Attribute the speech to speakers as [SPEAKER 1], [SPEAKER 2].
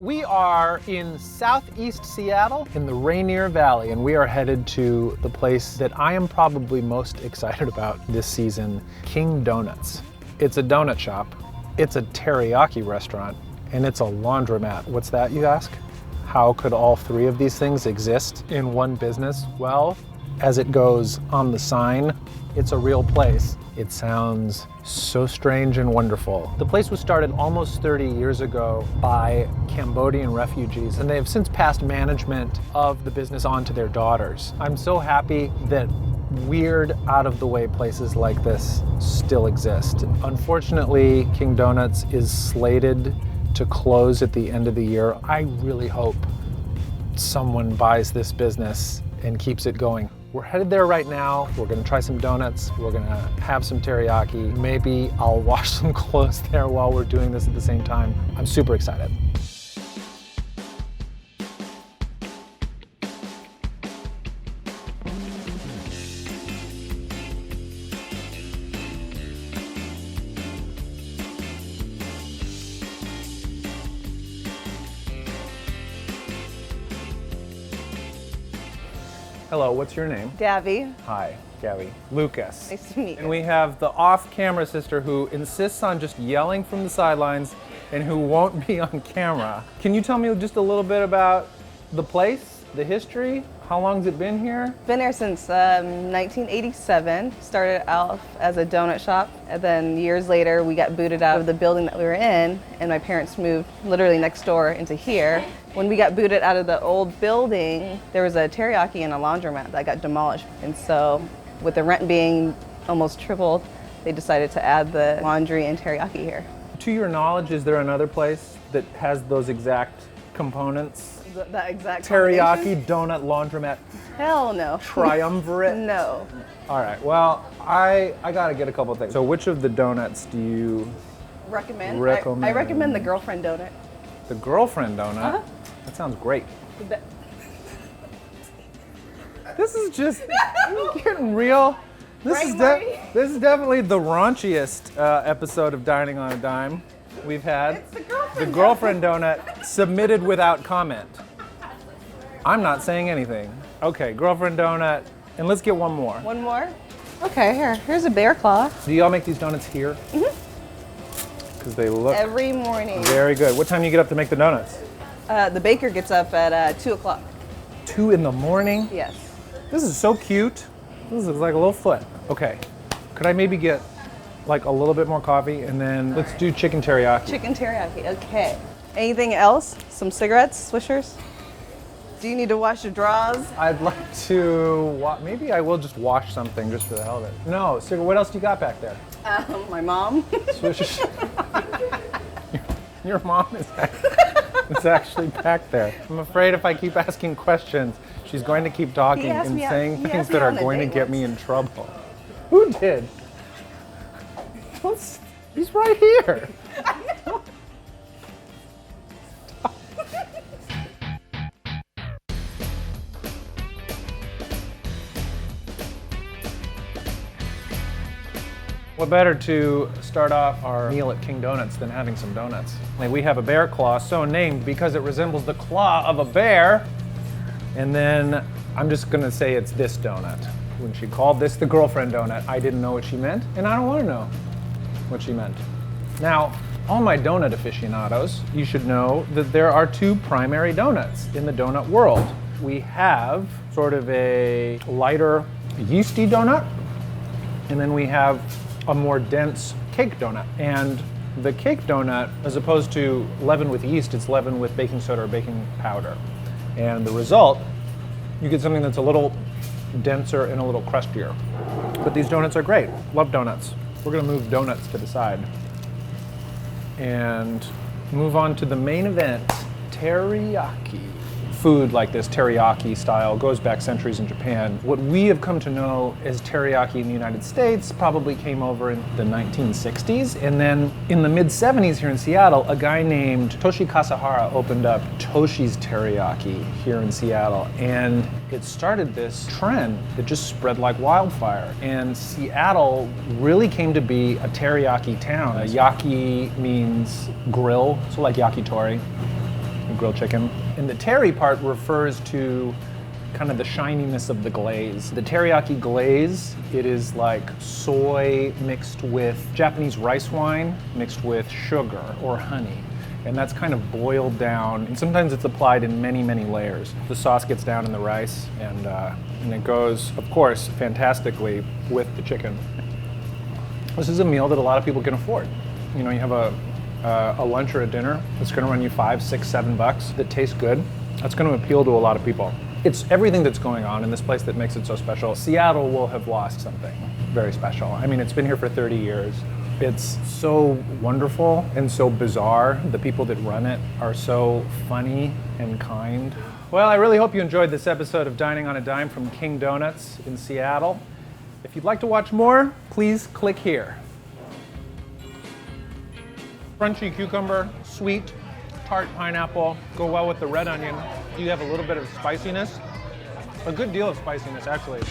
[SPEAKER 1] We are in southeast Seattle in the Rainier Valley, and we are headed to the place that I am probably most excited about this season, King Donuts. It's a donut shop, it's a teriyaki restaurant, and it's a laundromat. What's that, you ask? How could all three of these things exist in one business? Well, as it goes on the sign, it's a real place. It sounds so strange and wonderful. The place was started almost 30 years ago by Cambodian refugees, and they have since passed management of the business on to their daughters. I'm so happy that weird, out-of-the-way places like this still exist. Unfortunately, King Donuts is slated to close at the end of the year. I really hope someone buys this business and keeps it going. We're headed there right now. We're gonna try some donuts. We're gonna have some teriyaki. Maybe I'll wash some clothes there while we're doing this at the same time. I'm super excited. Hello, what's your name?
[SPEAKER 2] Davie.
[SPEAKER 1] Hi, Davie. Lucas.
[SPEAKER 2] Nice to meet you.
[SPEAKER 1] And we have the off-camera sister who insists on just yelling from the sidelines and who won't be on camera. Can you tell me just a little bit about the place, the history? How long has it been here?
[SPEAKER 2] Been here since 1987. Started out as a donut shop, and then years later we got booted out of the building that we were in, and my parents moved literally next door into here. When we got booted out of the old building, there was a teriyaki and a laundromat that got demolished. And so with the rent being almost tripled, they decided to add the laundry and teriyaki here.
[SPEAKER 1] To your knowledge, is there another place that has those exact components?
[SPEAKER 2] That exact
[SPEAKER 1] Teriyaki, donut, laundromat,
[SPEAKER 2] Hell no.
[SPEAKER 1] triumvirate?
[SPEAKER 2] No.
[SPEAKER 1] All right, well, I gotta get a couple of things. So which of the donuts do you
[SPEAKER 2] Recommend?
[SPEAKER 1] recommend?
[SPEAKER 2] I recommend the girlfriend donut.
[SPEAKER 1] The girlfriend donut?
[SPEAKER 2] Uh-huh.
[SPEAKER 1] That sounds great.
[SPEAKER 2] The-
[SPEAKER 1] This is just getting real.
[SPEAKER 2] Right, Marty?
[SPEAKER 1] This is definitely the raunchiest episode of Dining on a Dime we've had.
[SPEAKER 2] It's the girlfriend
[SPEAKER 1] The girlfriend donut submitted without comment. I'm not saying anything. Okay, girlfriend donut, and let's get one more.
[SPEAKER 2] One more? Okay, here's a bear claw.
[SPEAKER 1] Do y'all make these donuts here? Mm-hmm. Because they look
[SPEAKER 2] Every morning.
[SPEAKER 1] very good. What time do you get up to make the donuts?
[SPEAKER 2] The baker gets up at 2 o'clock.
[SPEAKER 1] 2 in the morning?
[SPEAKER 2] Yes.
[SPEAKER 1] This is so cute. This is like a little foot. Okay, could I maybe get like a little bit more coffee, and then let's do chicken teriyaki.
[SPEAKER 2] Chicken teriyaki, okay. Anything else? Some cigarettes, Swishers? Do you need to wash your drawers?
[SPEAKER 1] I'd like to, maybe I will just wash something just for the hell of it. No, so what else do you got back there?
[SPEAKER 2] My mom.
[SPEAKER 1] Swishers. Your mom is actually back there. I'm afraid if I keep asking questions, she's going to keep talking and saying things that are going to get me in trouble. Who did? He's right here. What better to start off our meal at King Donuts than having some donuts? Like, we have a bear claw, so named because it resembles the claw of a bear. And then I'm just gonna say it's this donut. When she called this the girlfriend donut, I didn't know what she meant, and I don't wanna know what she meant. Now, all my donut aficionados, you should know that there are two primary donuts in the donut world. We have sort of a lighter yeasty donut, and then we have a more dense cake donut. And the cake donut, as opposed to leavened with yeast, it's leavened with baking soda or baking powder. And the result, you get something that's a little denser and a little crustier. But these donuts are great. Love donuts. We're gonna move donuts to the side and move on to the main event, teriyaki. Food like this, teriyaki style, goes back centuries in Japan. What we have come to know as teriyaki in the United States probably came over in the 1960s. And then in the mid-70s here in Seattle, a guy named Toshi Kasahara opened up Toshi's Teriyaki here in Seattle. And it started this trend that just spread like wildfire. And Seattle really came to be a teriyaki town. Yaki means grill, so like yakitori. grilled chicken. And the teri part refers to kind of the shininess of the glaze. The teriyaki glaze, it is like soy mixed with Japanese rice wine mixed with sugar or honey. And that's kind of boiled down, and sometimes it's applied in many, many layers. The sauce gets down in the rice, and it goes, of course, fantastically with the chicken. This is a meal that a lot of people can afford. You know, you have a lunch or a dinner that's gonna run you $5, $6, $7 that tastes good. That's gonna appeal to a lot of people. It's everything that's going on in this place that makes it so special. Seattle will have lost something very special. I mean, it's been here for 30 years. It's so wonderful and so bizarre. The people that run it are so funny and kind. Well, I really hope you enjoyed this episode of Dining on a Dime from King Donuts in Seattle. If you'd like to watch more, please click here. Crunchy cucumber, sweet, tart pineapple, go well with the red onion. You have a little bit of spiciness, a good deal of spiciness actually.